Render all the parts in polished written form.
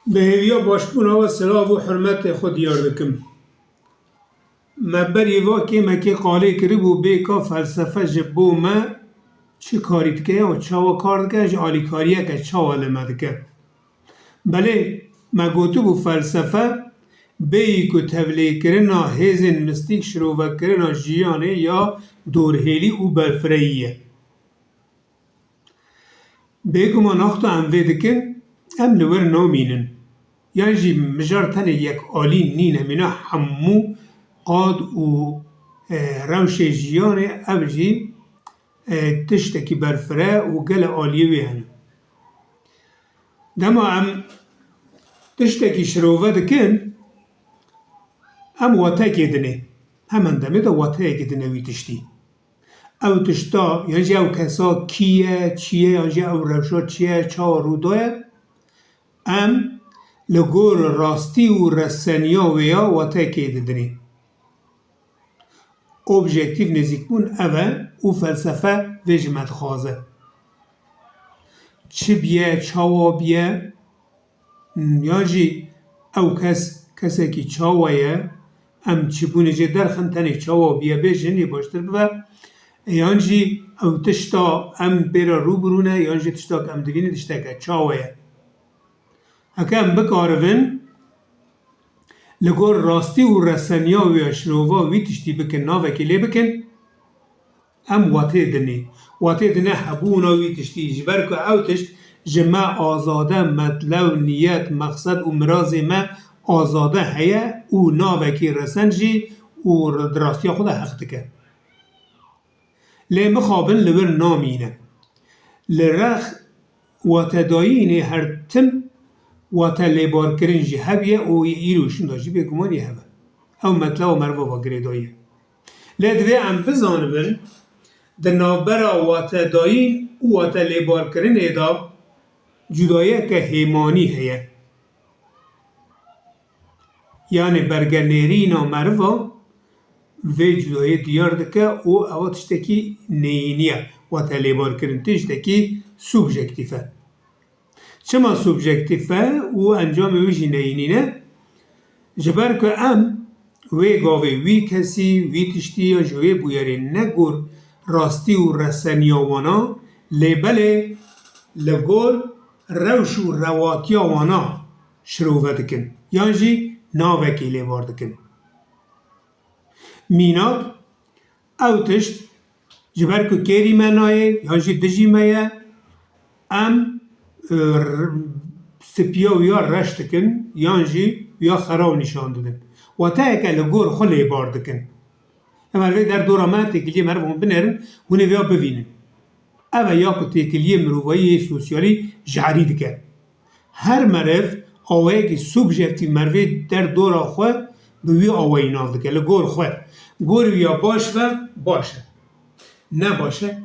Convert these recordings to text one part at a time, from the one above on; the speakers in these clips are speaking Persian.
به هیویا باشبونا و سلاو و حرمت خود یار دکم. مبری واکی مکی قاله کری بو بیکا فلسفه جبو ما چه کاریت که و چاوا کار که جه آلی کاریه که چاوا لمد که. بله ما گوتو بو فلسفه بیی که تولی کرنا هیزن مستیک شروع کرنا جیانه یا دورهیلی او برفرهیه. بیکو ما ناختو ام ویدکن ام لور نامینن. یعنی جی مجار تنه یک آلی نینه منا همو قاد و روش جیانه او جی تشتکی برفره و گل آلیه ویهن. دما ام تشتکی شروع دکن ام واته کدنه. همان دمه دا واته کدنه وی تشتی. او تشتا یعنی او کسا کیه چیه یعنی او روشا چیه چا رودایه ام لگور راستی و رسانیا ویا واته کدنه. اوبژکتیو نزیک بون اوه او فلسفه وجمت خوازه. چی بیه چاوا بیه یعنی او کسی که چاوایه ام چی بونه جه درخن تنه چاوا بیه بیجنی باشتر بوه یعنی او تشتا ام بیرا رو برونه یعنی تشتا که ام دوینه تشتا که چاوایه هکه ام بکارون لگور راستی و رسانیا و اشنووا وی تشتی بکن ناوه کلی بکن ام واته دنه حبونا وی تشتی جبر که او تشت جمع آزاده مطلب نیت مقصد و مراز ما آزاده هیا و ناوه کی رسنجی و دراستی خود حق دکه لی مخابن لبر نامینه لرخ واتداینه هر تم واتا لیبار کرنجی هبیه او ایروشن داشتی بگمانی هبه او مطلب و مروا و گریداییه لی دوی ام بزانبن در نابرا واتا داین و واتا لیبار کرنه دا جدایه که هیمانی هیه یعنی برگنیرین و مروا و جدایه دیار دکه او اواتشتکی نینیه واتا لیبار کرن تشتکی سوبژکتیفه چما سوبژکتیفه و انجام ویجی نینینه جبر که ام وی گاوه وی کسی وی تشتی یا جوی بویره نگور راستی و رسانیاوانا لیبله لگور روش و رواتیاوانا شروع دکن یعنی جی ناوکی لیبار دکن میناد او تشت جبر که کری منایه یعنی جی دجی مایه ام سپیا ویا رشت کن یعنی ویا خراو نشان دادن و تا اکا لگور خلی بار دکن اما در دورامات تکلیه مرفون بنرن هونه ویا ببینن اما یا که تکلیه مروایی سوسیالی جعری دکن هر مرف آوه که سوبژکتیو مروی در دورا خواه بوی آوه ناف دکن لگور خواه گور ویا باش و باشه نباشه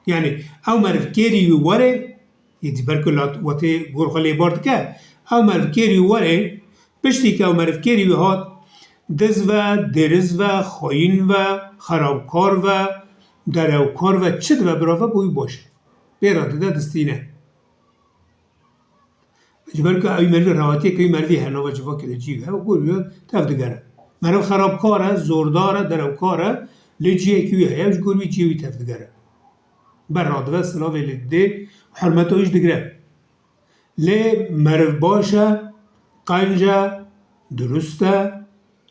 یعنی او مرف کری وره یه برکلات وقتی گور خالی بارد که او مرف کری وره پشتی که او مرف کری هات دز و درز و خاین و خرابکار و دروکار و چد و برافه بوی باشه بیراده ده دستینه جبر که اوی مرفی رواتی که اوی مرفی هنو و جوا که جیوه و گور بیاد تفدگره مرف خرابکاره زورداره دروکاره لجیه که اوی هیوش گور بی جیوی تفدگره براده و سلاوه لیده حرمت هایش دگره لی مرف باشه قنجه درسته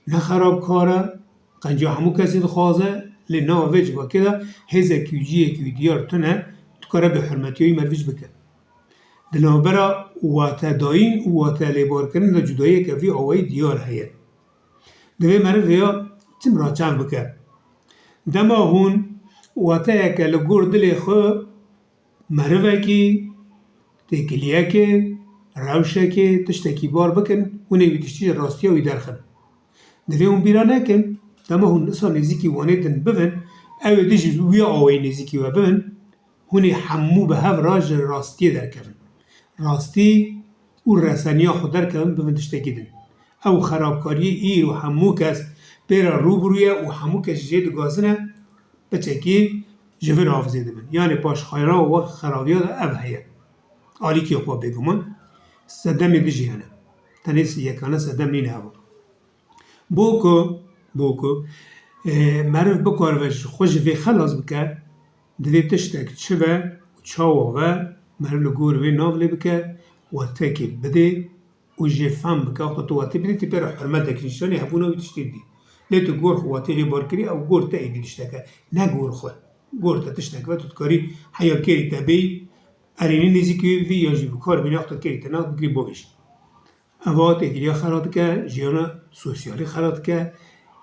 نخراب کاره قنجه همو کسی خوازه لی ناوه جوا که ده هزه کیوجیه کیوی دیار تونه تکاره به حرمتی های مرویج بکن دنابرا واتا داین و واتا لیبار کرن ده جدایه که فی آوه دیار هیه دوی مرف یا تیم را چند بکن دما هون واتا که لگور دلی خو مروه کی تکلیه که روشه که تشتکی بار بکن هونه وی تشتی راستی وی درخن دوی اون بیرا نکن دما هون نسا نزیکی وانه دن ببن او دیجی وی آوه نزیکی و ببن هونه همو به هف راج راستی درکن راستی او رسانیا خود درکن ببن تشتکی دن او خرابکاری ایر و همو کس پیرا روبرویه و همو کس جید گازنه بچکی جویر حافظه دبن یعنی پاش خیرا و خرابیات اب هیه آلی که خواه بگمان سدمی دیجیانه تنیس یکانه سدم نینه هوا بوکو معرف بکار و خوش وی خلاص بکر دوی تشتک چه و چاوا و معرف لگور وی ناولی بکر و تاکی بده و جه فهم بکر وقتا تو واتی بده تی پر حرمت دکنیشتانی هبونه وی تشتید دی لیتو گور خو واتی غیبار کری او گور تا ایدی تشتکه نه گور خو گور تا تشتک و تو کاری حیا کری تا بی ارینی نیزی که وی یا جی بکار بینی وقتا کری تا نا بگری بویش اوات اگریا خراد که جیانا سوسیالی خراد که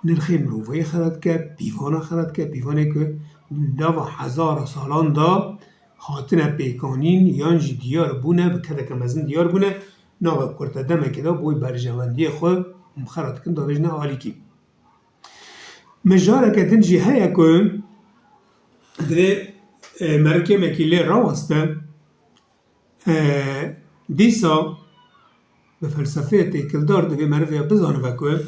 نرخی مروفی خراد که بیوانا خراد که بیوانه که دو هزار سالان دا خاطنه پیکانین یان جی دیار بونه بکده که مزن دیار بونه ناو کرده دمه که دا بوی برجواندی خود خراد کن دا بجنه آلی کی مجاره که دن جی هیا که دره مرکه مکیله راوسته دیسا به فلسفه تیکلدار دوی مروی بزانه وکه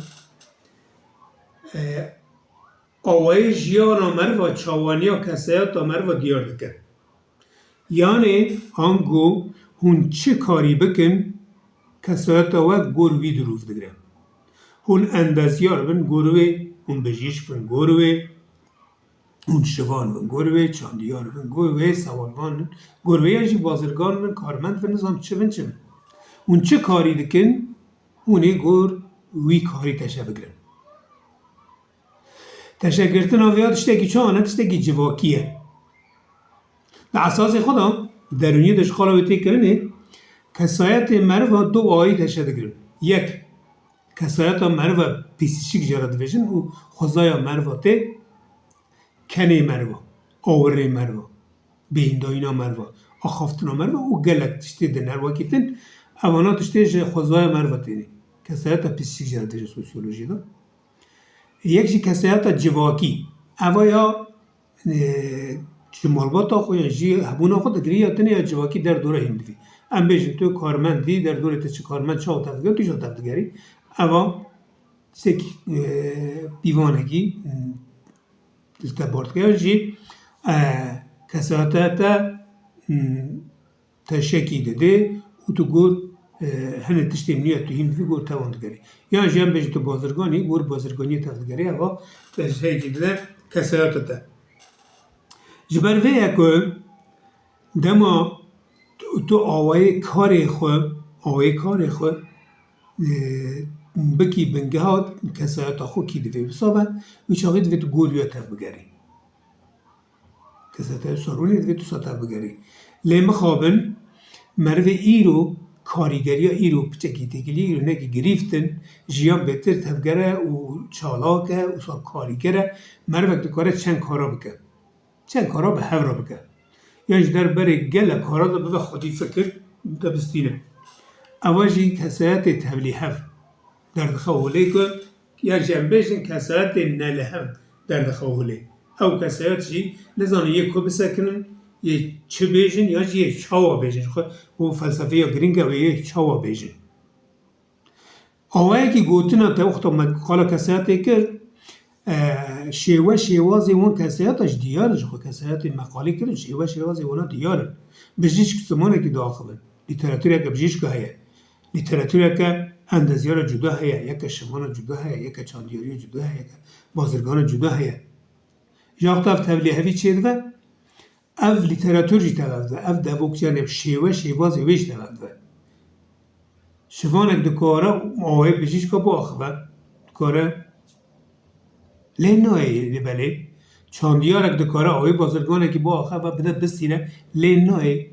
آوای جیانا مروا چاوانیا کسایتا مروا دیار دکن یعنی آنگو هون چه کاری بکن کسایتا و گروی دروف دگرن هون اندازیار بن گروی هون بجیش بن گروی هون شوان بن گروی چاندیار بن گروی سوالوان بن گروی یعنی بازرگان بن کارمند بن نظام چه بن اون چه کاری دکن اونی گور وی کاری تشه بگرن تشه گرتن آویاد تشتگی چانه تشتگی جواکیه به اساس خودم درونی دش خلاویتی کرنه کسایت مروا دو آیی تشه دگرن یک کسایت مروا پیسیشک جرد ویژن و خوزای مروا ته کنه مروا آوره مروا بینداینا مروا آخافتنا مروا و گلک تشتی دنروا کیتن اوانا تشتیش خوزای مروتینی کسایت پیسیک جرده سوسیولوژی دا یکشی کسایت جواکی اوایا جمالباتا خوی جی هبونا خود دگری یا تنی جواکی در دوره هندوی ام بیشن تو کارمندی در دوره تچه کارمند چاو تفدگری تو چاو تفدگری اوا سک بیوانگی التبارتگر جی کسایت تا شکی داده و تو گور هنه تشتیم نیت تو هم فی گور تواندگری یعنی جمع بیش تو بازرگانی گور بازرگانی تواندگری اوا تشهی دیده کسایت تا جبر وی که دما تو آوای کار خو بکی بنگهات کسایت خو کی دیده بسابه ویچاقی دیده تو گوریو تواندگری کسایت سرونی دیده تو سا تواندگری لیم خوابن مروه ایرو کاریگری ایرو پچکی تکلی ایرو نگی گریفتن جیان بهتر تفگره و چالاکه و سا کاریگره مروه دکاره چند کارا بکن چند کارا به هفرا بکن یعنی در بره گل کارا دا به خودی فکر دا بستینه اواجی کسایت تبلی هف در دخوله که یا جنبشن کسایت نل هف در دخوله او کسایت جی نزانه یک کو بسکنن یه چه بیجن یا یه چاوا بیجن خود و فلسفه یا گرینگه و یه چاوا بیجن آوایی که گوتنا تا وقتا مقاله کسایتی کرد شیوازی وان کسایتش دیارش خود کسایت مقاله کرد شیوازی وانا دیاره بجیش که زمانه که داخلن لیتراتوره که بجیش که هیه لیتراتوره که اندازیار جدا هیه یک شمان جدا هیه یک چاندیاری جدا هیه یک بازرگان جدا هیه جاقتا اف تبلیه هفی چید و اف لیتراتوری تولد اف دبوکچانه شیوازی ویش تولد شوانک دکاره آوه بجیش که با آخوه دکاره لینای بله چاندیارک دکاره آوه بازرگانه که با آخوه بده بسیره لینای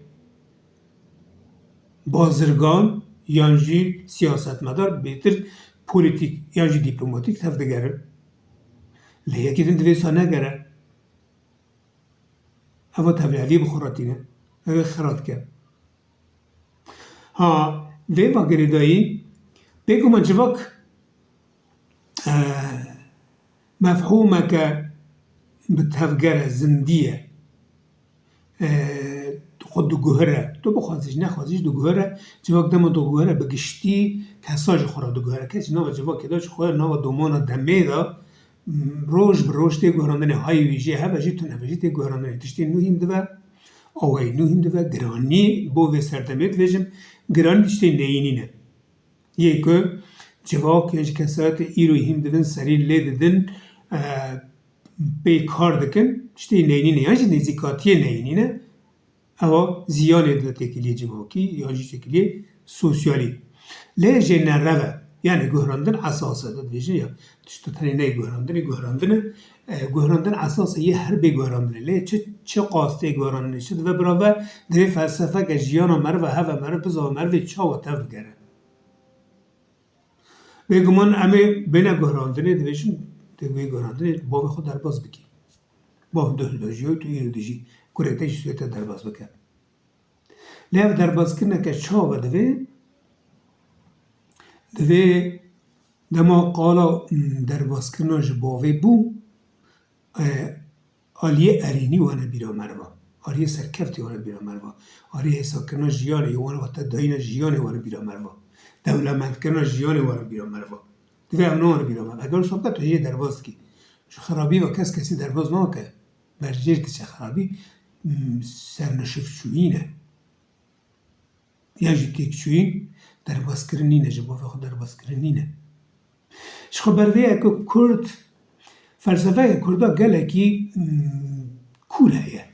بازرگان یانجی سیاست مدار بهتر پولیتیک یانجی دیپلماتیک تفدگره لیه که دن دویسا نگره اما تبلیغی بخوراتینه اما خرات کرد ها وی با گریدایی بگو من جواک مفهومه که بتفگر زندیه خود دو گوهره تو بخوازیش نخوازیش دو گوهره جواک دم دو گوهره بگشتی کساج خورا دو گوهره کسی نو جواک داش خور نو دومانا دمه دا روز به روز تی گوهراندن های ویژه ها وجی تو نوجی تی گوهراندن تشتی نویم دو آوای نو هنده و گرانی بو و سردمت ویجم گرانی تشتی نینی نه یکو جواک یعنی کسات ایروی هنده ون سری لید دن به کار دکن تشتی نینی نه یعنی نزیکاتی نینی نه اما زیان ده تکیلی جواکی یا جی تکیلی سوسیالی لیجه نروه yani göhrandın asası da diyeceğim ya işte tane ne göhrandın asası ye her bir göhrandın le çi qastı göhrandın işte ve brava de felsefe ke jiyana mer ve hava mer biza mer ve çava tav gere ve guman ame bena göhrandın diyeceğim de ve göhrandın bu xud derbaz biki bu de jiyo tu yeri dici kurete jisiyete derbaz bike lev derbaz kine ke çava de دوی دما قالا در باسکرنا جباوی بو آلیه ارینی وانه بیرا مروا آلیه سرکفتی وانه بیرا مروا آلیه حساب کرنا جیانه یوانه و تداین جیانه وانه بیرا مروا دولمند کرنا جیانه وانه بیرا مروا دوی امنا وانه بیرا مروا اگر صحبت تو یه درباز کی خرابی و کسی درباز ناکه برجیر تشه خرابی سرنشف شوینه یعنی تیک شوین درباز کردنینه جبوه خود درباز کردنینه شخو برویه که کرد فلسفه کرده گله کی کوله یه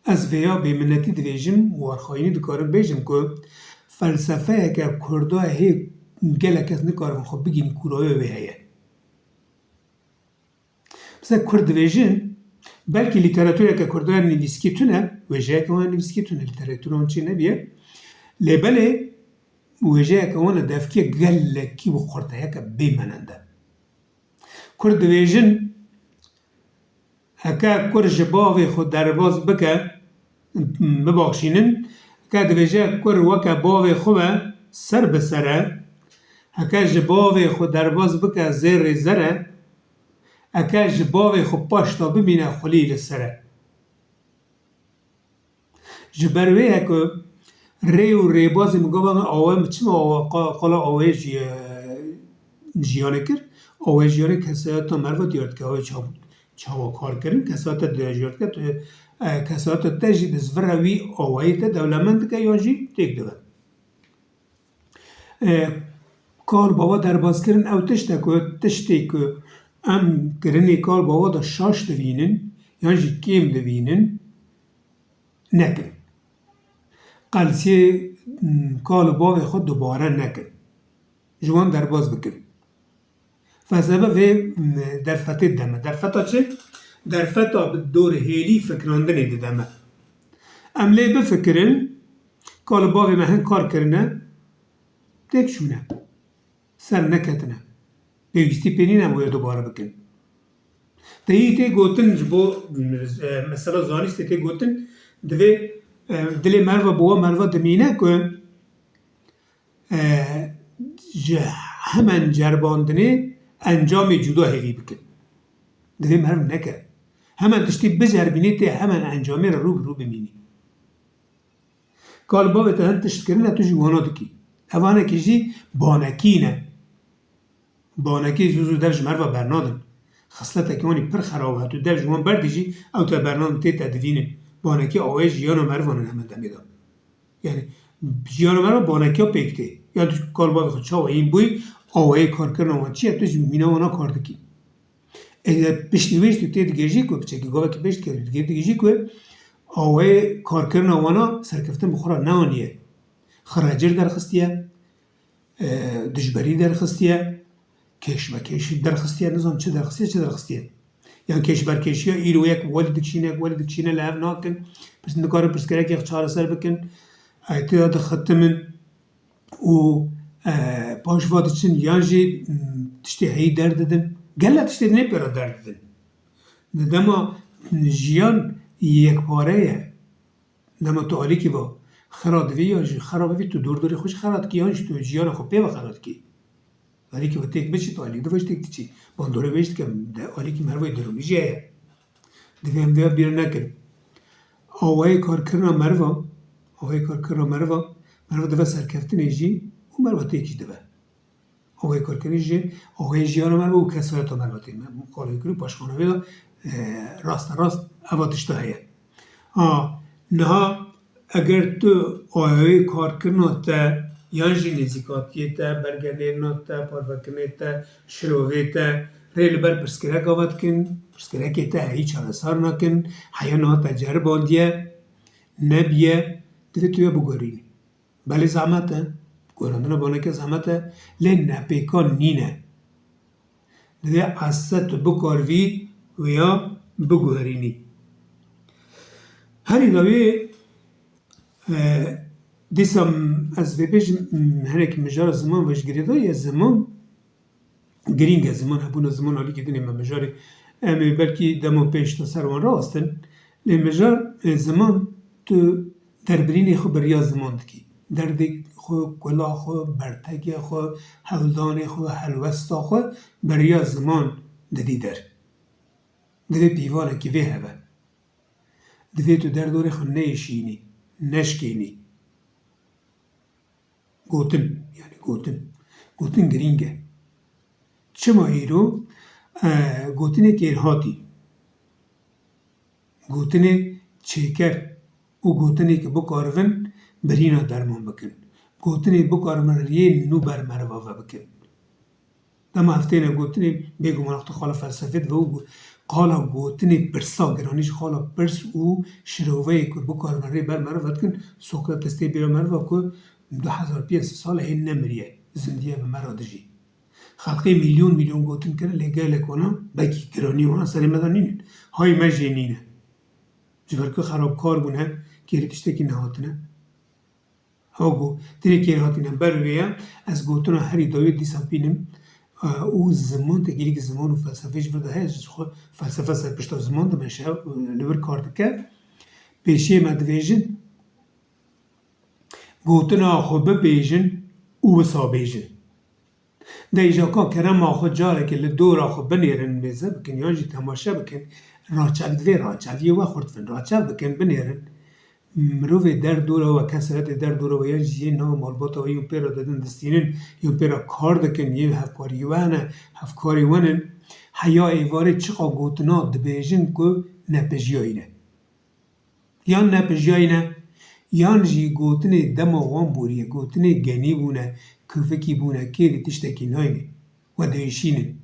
از ویا به منتی دویجم وارخواینی دکارم بیجم که فلسفه که کرده هی گله کس نکارم خب بگین کورایه وی هیه مثلا کرد دویجن بلکه لیتراتوره که کرده نویسکی تونه وجه که اون نویسکی تونه لیتراتوره اون چی نبیه لبله وجه که اون دفکی گلکی و خورده که بیمننده کرد دویجن هکا کرد جباوی خود درباز بکه بباخشینن که دویجه کرد وکه باوی خوبه سر بسره هکا جباوی خود درباز بکه زیر زره هکا جباوی خود پاشتا ببینه خلیل سره جبرویه که ری و ری بازی میگوان آوای چی قالا آوای جیانه کر آوای جیانه کسایت مرد دیارد که آوای چاوا کار کردن کسایت دیارد که کسایت تجید زفروی آوای تا دولمند که یانجی تک دوه کار باوا در باز کردن او تشتی که ام کرنی کار باوا دا شاش دوینن یانجی کیم دوینن نکن قلسی کال باوی خود دوباره نکن جوان در باز بکن فلسفه و در فته دمه در فتا چه؟ در فتا دور هیلی فکراندن دمه املی بفکرن کال باوی مهن کار کرنه تک شونه سر نکتنه بیوستی پینی نمویه دوباره بکن تایی تی گوتن جبو مثلا زانیست تی گوتن دوی دل مروا بوا مروا دمینه که همان جرباندنه انجام جدا هیوی بکن دوی مروا نکه همان تشتی بجربینی تی همان انجامی رو بمینی کال باوی تا هم تشت کرنه تو جوانا دکی اوانه کشی بانکینه بانکی زوزو درج مروا برنادن خصلتا که وانی پر خرابه تو درج وان بردیجی او تا برنادن تی تدوینه بانکی آوای جیانا مروانن همه دمیدن یعنی جیانا مرو بانکی ها پیکته یا تو کالبا بخود چاوه این بوی آوای کار کرنا وان چیه تو مینا وانا کار دکی اگر پشتیویش تو تید گیجی که بچه که گاوه که پشت کرد گیجی که آوای کار کرنا وانا سرکفتن بخورا نوانیه خراجر در خستیه دجبری در خستیه کشمکشی در خستیه نظام چه در خستیه yani keşberkeşiye İroyak vali dikşine lev nakin pes nikarim pes gerek yak çareser bikin ayetiya da xattimin o paşvat için yanjı tişte hey derdedin gella tişte ne pera derdedin dema jiyan yekpareye dema tu ali ki va خرادوی یا خرابوی تو دورداری خوش خراد کی یانش تو jiyan خو pe خراد کی ولی که وقتی بچی تو علی دوست تیچی باندوره بیشت که علی که مروی درومی جه دویم ویا بیر نکن آوای کار کرنا مروا دو سرکفتنه جی و مروا تیچی دو آوای کار کرنی جی آوای جیان مروا و کسایت مروا تی قالی کلی پاشخانه ویا راست اواتش تو هیه نها اگر تو آیه کار کنه تا یان جی نزیکاتیه تا برگردینا تا پارواکنه تا شروعه تا ریل بر پرسکره گاوت کن پرسکره که تا هیچ حالسار نکن حیانه تجربه باندیه نبیه دوی توی بگرینی بله زحمته گراندن بانه که زحمته لین نپیکان نینه دوی اصد بکاروی و یا بگرینی هری دوی دیسم از ویبیج هنک مجار زمان وش گریده یا زمان گرینگ زمان هبون زمان حالی که دنیم مجاری امی بلکی دمو پیش تا سروان راستن لی مجار زمان تو دربرینی خو بریا زمان دکی دردی خو کلا خو برتگی خو هولدانی خو هلوستا خو بریا زمان ددی در دوی پیوانه که وی هبه دوی تو در دوری خو نیشینی نشکینی گوتن یعنی گوتن گرینگه چما ایرو گوتنه کیرهاتی گوتنه چیکر و گوتنه که بکارون برینا درمان بکن گوتنه بکارون ریه نو بر مروافه بکن دما هفتینه گوتنه بگو مناخت خالا فلسفت و قالا گوتنه پرسا گرانیش خالا پرس و شروعه که بکارون ریه بر مروافه کن سوکراتس تی بیرا مروافه که 2500 سال هین نمریه زندیه به مرادجی خلقی میلیون گوتن کرد لگه کنه بکی گرانی وانا سری مدنینه های مجینینه جبرکه خرابکار بونه که ریتشته نهاتنه هاگو تری که هاتینه برویه از گوتنا هری داوید دیسان بینم او زمان تگیری که زمان و فلسفهش برده هست فلسفه سر پشتا زمان ده منشه لور کارده که پیشی مدویجن گوتنا خو ببیجن او بسا بیجن ده ایجا که کرم آخو جاره که لدور آخو بنیرن میزه بکن یا جی تماشه بکن راچب دوی راچب یه و خورد راچب بکن بنیرن مروی در دوره و کسرت در دوره و یا جیه نام مالباتا و یون پیرا دادن دستینن یون پیرا کار دکن یه هفکاری ونن حیا ایواره چقا گوتنا دبیجن که نپجیاینه یان نپجیاینه یان جی گوتنه دما وان بوریه گوتنه گنی بونه کفکی بونه که تشتکی ناینه و دیشینه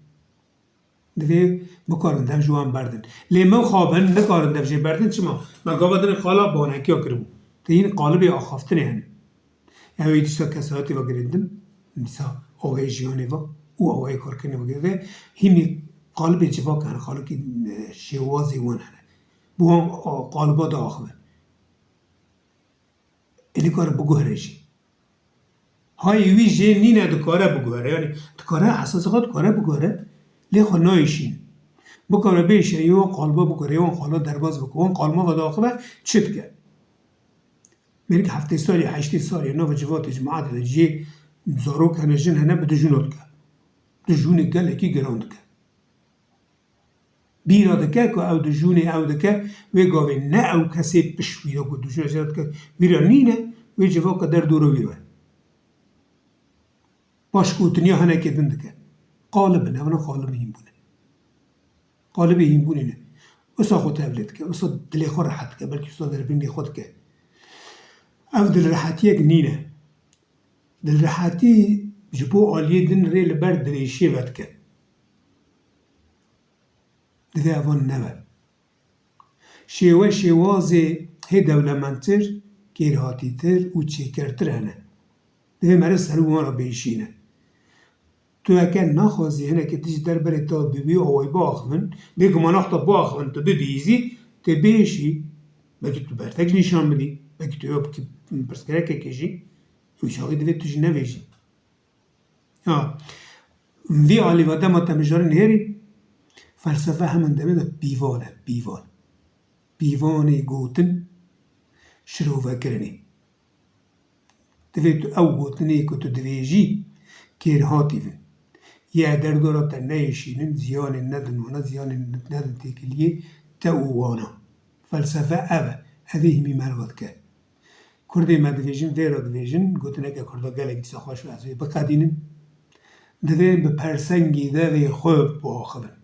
دوی بکارن دم جوان بردن لیمو خوابن نکارن دم جی بردن چما مگاوا دن خالا بانکی ها کرمو تا این قالبی آخافتنه هنه یعنی وی تشتا کساتی و گریندن مثلا آوه جیانه و او آوه کار کنه و گرده همی قالبی جوا کنه خالا که شوازی وان هنه بوان قالبا دا آخوه اینی کار بگوهره جی های وی جی نینه دکاره بگوهره یعنی دکاره اساس خود دکاره بگوهره لی خو نایشین بکاره بیشه یو قالبا بگوهره یو قالبا درباز بگوهره اون قالبا و داخبه چت کرد میری که 7 سالی 8 سالی نو جوات جماعت جی زارو کنه جن هنه به دجونات کرد دجون گله کی گراند کرد بیرا دکه که او دجونه او دکه وی گاوی نه او کسی پشویده که دجونه جرات کرد ویرا نینه وی جوا که در دورو ویروه باش کوتنیا هنه که دندکه قالب نه ونه قالب این بونه قالب این بونه نه اصلا خود تبلید که اصلا دلی خود راحت که بلکه اصلا در بینی خود که او دل راحتی یک نینه دل راحتی جبو آلیه دن ری لبر دریشی ود که دوی اوان نوه شوازه هی دولمنتر گیرهاتی تر و چیکرتر هنه دوی مرز سروان را بیشینه تو اگر نخوازی هنه که تیج در بره تا ببی آوای باخمن بگو مناختا باخمن تو ببیزی تو بیشی بگی تو برتک نشان بدی بگی تو یاب که پرسکره که کشی ویشاقی دوی توش نویشی وی آلی و دم تمجارن هری فلسفه همون دمه ده بیوانه گوتن شروع کرنی دوی تو او گوتنه که تو دویجی کیر هاتی ون یه در دورا تا نیشینن زیان ندن وانا زیان ندن تکلیه تا وانا فلسفه اوه همی مرغد که کرده ما دویجن ویرا دویجن گوتنه که کرده گلک دیسا خوش و ازوی بقدینن دوی به پرسنگی دوی خوب باخبن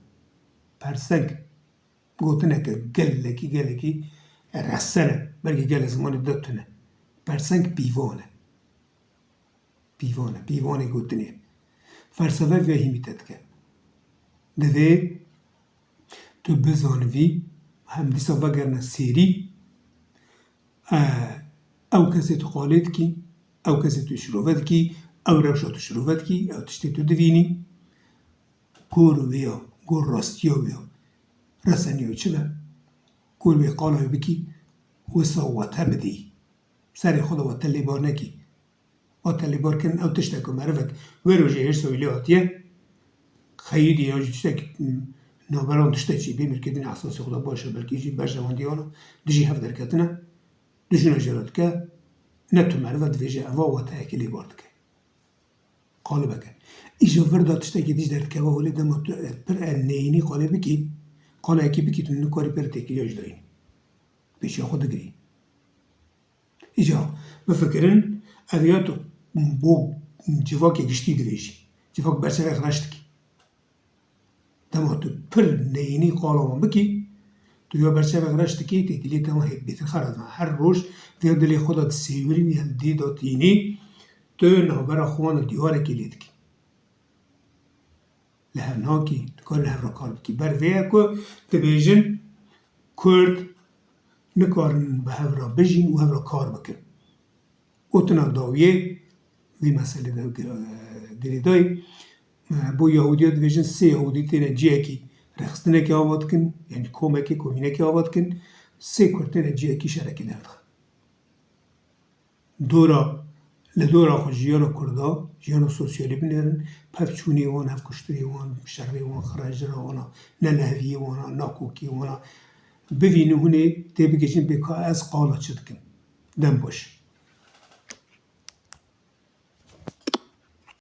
پرسنگ گوتنه که گلکی رسنه بلکه گل زمان دتونه پرسنگ پیوانه گوتنه فلسفه وهیمی تدکه دوی تو بزانوی هم دیسا وگرنه سیری او کسی تو خالد کی او کسی تو شروفت کی او روشا تو شروفت کی او تشتی تو دوینی گور ویا گور راستیا ویا رسنیو چه به گور وی قالای بکی وسا واته بدی سر خدا واته لیبار نکی واته لیبار کن او تشتکو مرفک ویروژه هر سویلی آتیه خیلی یا تشتک نابران تشتک چی بیمیر کدین احساس خدا باشه بلکه جی برجوان دیانا دجی هف درکتنه دجونا جرات که نه تو مرفت ویژه اوا واته اکی لیبار دکه قالبه که ایجا وردا تشتکی دیج درد که ولی دما پر نینی قالبه کی قالبه کی بکی تو نکاری پر تکی یاج داینی پیشی خود گری ایجا بفکرن اویاتو بو جواک گشتی دویشی جواک برسر اخرشت کی دما تو پر نینی قالبه بکی تو یا برسر اخرشت کی تکیلی دما بیتر خرد هر روز ویا دلی خودت سیوری میان دیدات اینی تو نهبر خوان دیواره کلید کی لهناکی کار لهر کار بکی بر ویا کو تبیجن کرد نکارن به هفرا بجین و هفرا کار بکن اوتنا داویه وی مسئله گریدای بو یهودی دیویژن سه یهودی تینه جیه کی رخصتنه که آباد کن یعنی کومکی کومینه که آباد کن سه کرتنه جیه کی شرکی نفت لدورا خو جیانا کردا جیانا سوسیالی بنیرن پفچونی وان هف کشتری وان شرقی وان خراجرا وانا نه نهوی وانا نه کوکی وانا ببینه هونه تی بکشین بکا از قالا چد کن دم باش